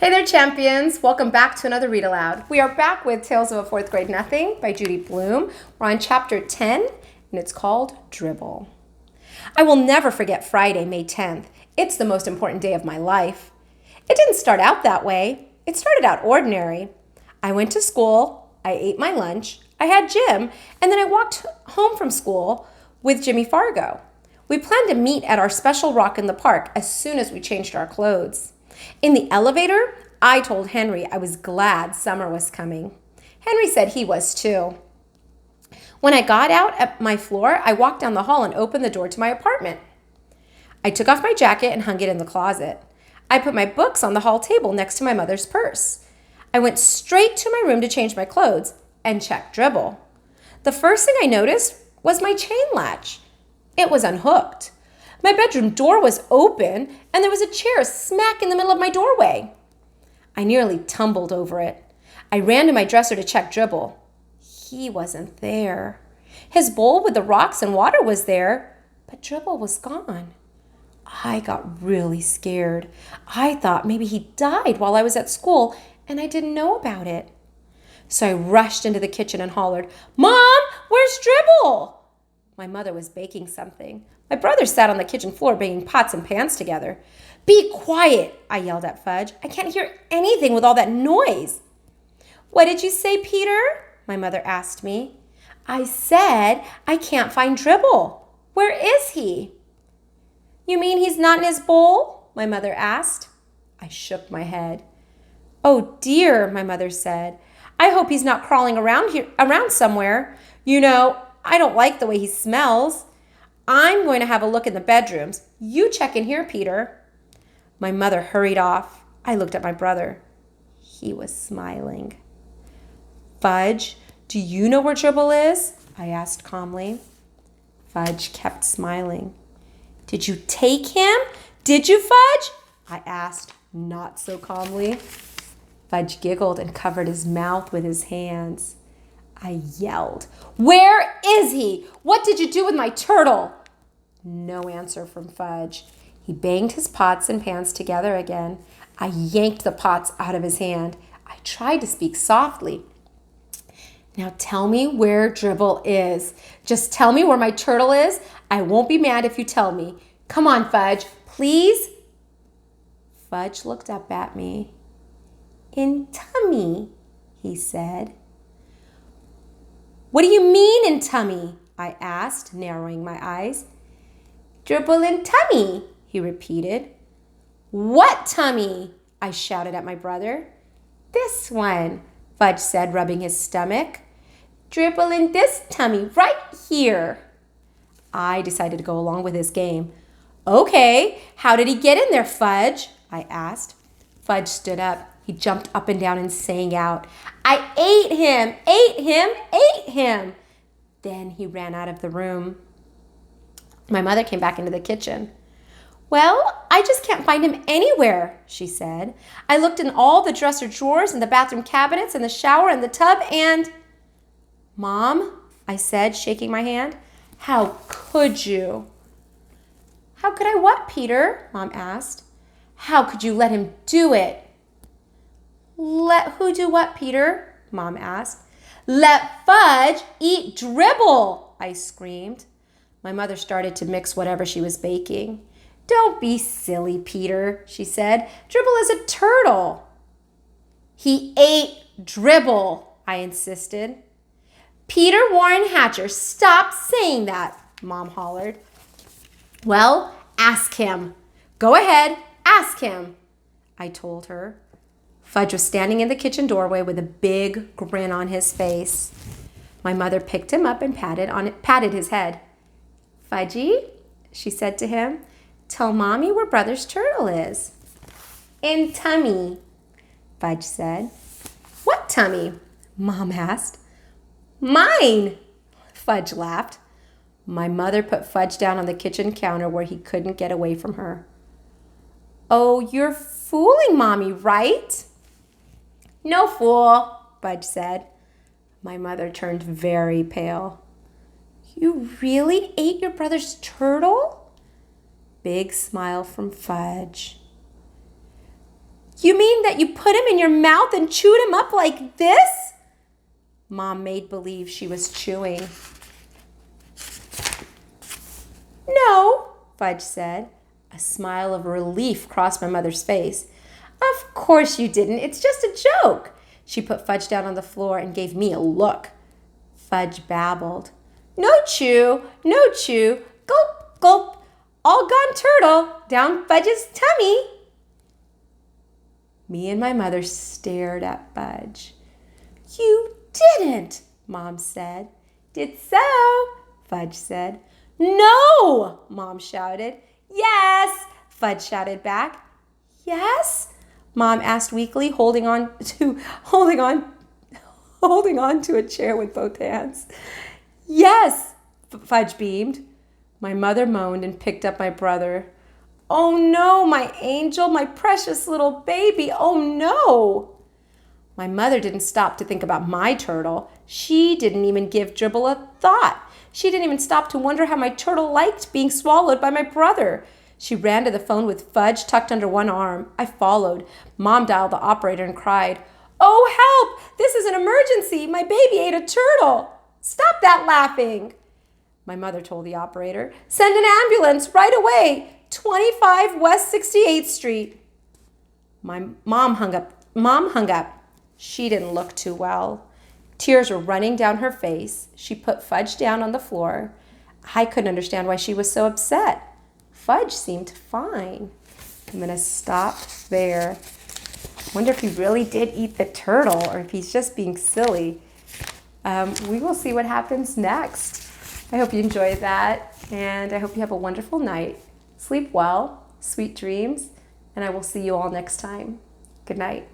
Hey there, champions. Welcome back to another Read Aloud. We are back with Tales of a Fourth Grade Nothing by Judy Blume. We're on chapter 10, and it's called Dribble. I will never forget Friday, May 10th. It's the most important day of my life. It didn't start out that way. It started out ordinary. I went to school, I ate my lunch, I had gym, and then I walked home from school with Jimmy Fargo. We planned to meet at our special rock in the park as soon as we changed our clothes. In the elevator, I told Henry I was glad summer was coming. Henry said he was too. When I got out at my floor, I walked down the hall and opened the door to my apartment. I took off my jacket and hung it in the closet. I put my books on the hall table next to my mother's purse. I went straight to my room to change my clothes and check Dribble. The first thing I noticed was my chain latch. It was unhooked. My bedroom door was open, and there was a chair smack in the middle of my doorway. I nearly tumbled over it. I ran to my dresser to check Dribble. He wasn't there. His bowl with the rocks and water was there, but Dribble was gone. I got really scared. I thought maybe he died while I was at school, and I didn't know about it. So I rushed into the kitchen and hollered, "Mom, where's Dribble?" My mother was baking something. My brother sat on the kitchen floor banging pots and pans together. "Be quiet," I yelled at Fudge. "I can't hear anything with all that noise." "What did you say, Peter?" my mother asked me. "I said I can't find Dribble. Where is he?" "You mean he's not in his bowl?" my mother asked. I shook my head. "Oh dear," my mother said. "I hope he's not crawling around somewhere. You know, I don't like the way he smells. I'm going to have a look in the bedrooms. You check in here, Peter." My mother hurried off. I looked at my brother. He was smiling. "Fudge, do you know where Dribble is?" I asked calmly. Fudge kept smiling. "Did you take him? Did you, Fudge?" I asked, not so calmly. Fudge giggled and covered his mouth with his hands. I yelled, "Where is he? What did you do with my turtle?" No answer from Fudge. He banged his pots and pans together again. I yanked the pots out of his hand. I tried to speak softly. "Now tell me where Dribble is. Just tell me where my turtle is. I won't be mad if you tell me. Come on, Fudge, please." Fudge looked up at me. "In tummy," he said. "What do you mean in tummy?" I asked, narrowing my eyes. "Dribble in tummy," he repeated. "What tummy?" I shouted at my brother. "This one," Fudge said, rubbing his stomach. "Dribble in this tummy right here." I decided to go along with his game. "Okay, how did he get in there, Fudge?" I asked. Fudge stood up. He jumped up and down and sang out, "I ate him, ate him, ate him." Then he ran out of the room. My mother came back into the kitchen. "Well, I just can't find him anywhere," she said. "I looked in all the dresser drawers and the bathroom cabinets and the shower and the tub and—" "Mom," I said, shaking my hand, "how could you?" "How could I what, Peter?" Mom asked. "How could you let him do it?" "Let who do what, Peter?" Mom asked. "Let Fudge eat Dribble," I screamed. My mother started to mix whatever she was baking. "Don't be silly, Peter," she said. "Dribble is a turtle." "He ate Dribble," I insisted. "Peter Warren Hatcher, stop saying that," Mom hollered. "Well, ask him. Go ahead, ask him," I told her. Fudge was standing in the kitchen doorway with a big grin on his face. My mother picked him up and patted his head. "Fudgy," she said to him, "tell Mommy where Brother's turtle is." "In tummy," Fudge said. "What tummy?" Mom asked. "Mine," Fudge laughed. My mother put Fudge down on the kitchen counter where he couldn't get away from her. "Oh, you're fooling Mommy, right?" "No fool," Fudge said. My mother turned very pale. "You really ate your brother's turtle?" Big smile from Fudge. You mean that you put him in your mouth and chewed him up like this? Mom made believe she was chewing. No, Fudge said. A smile of relief crossed my mother's face. Of course you didn't. It's just a joke. She put Fudge down on the floor and gave me a look. Fudge babbled. No chew, no chew. Gulp, gulp. All gone turtle down Fudge's tummy. Me and my mother stared at Fudge. You didn't, Mom said. Did so, Fudge said. No, Mom shouted. Yes, Fudge shouted back. Yes? Mom asked weakly, holding on to a chair with both hands. Yes, Fudge beamed. My mother moaned and picked up my brother. Oh no, my angel, my precious little baby, oh no. My mother didn't stop to think about my turtle. She didn't even give Dribble a thought. She didn't even stop to wonder how my turtle liked being swallowed by my brother. She ran to the phone with Fudge tucked under one arm. I followed. Mom dialed the operator and cried, Oh, help! This is an emergency! My baby ate a turtle! Stop that laughing! My mother told the operator, Send an ambulance right away! 25 West 68th Street. My mom hung up. She didn't look too well. Tears were running down her face. She put Fudge down on the floor. I couldn't understand why she was so upset. Fudge seemed fine. I'm going to stop there. Wonder if he really did eat the turtle or if he's just being silly. We will see what happens next. I hope you enjoyed that, and I hope you have a wonderful night. Sleep well, sweet dreams, and I will see you all next time. Good night.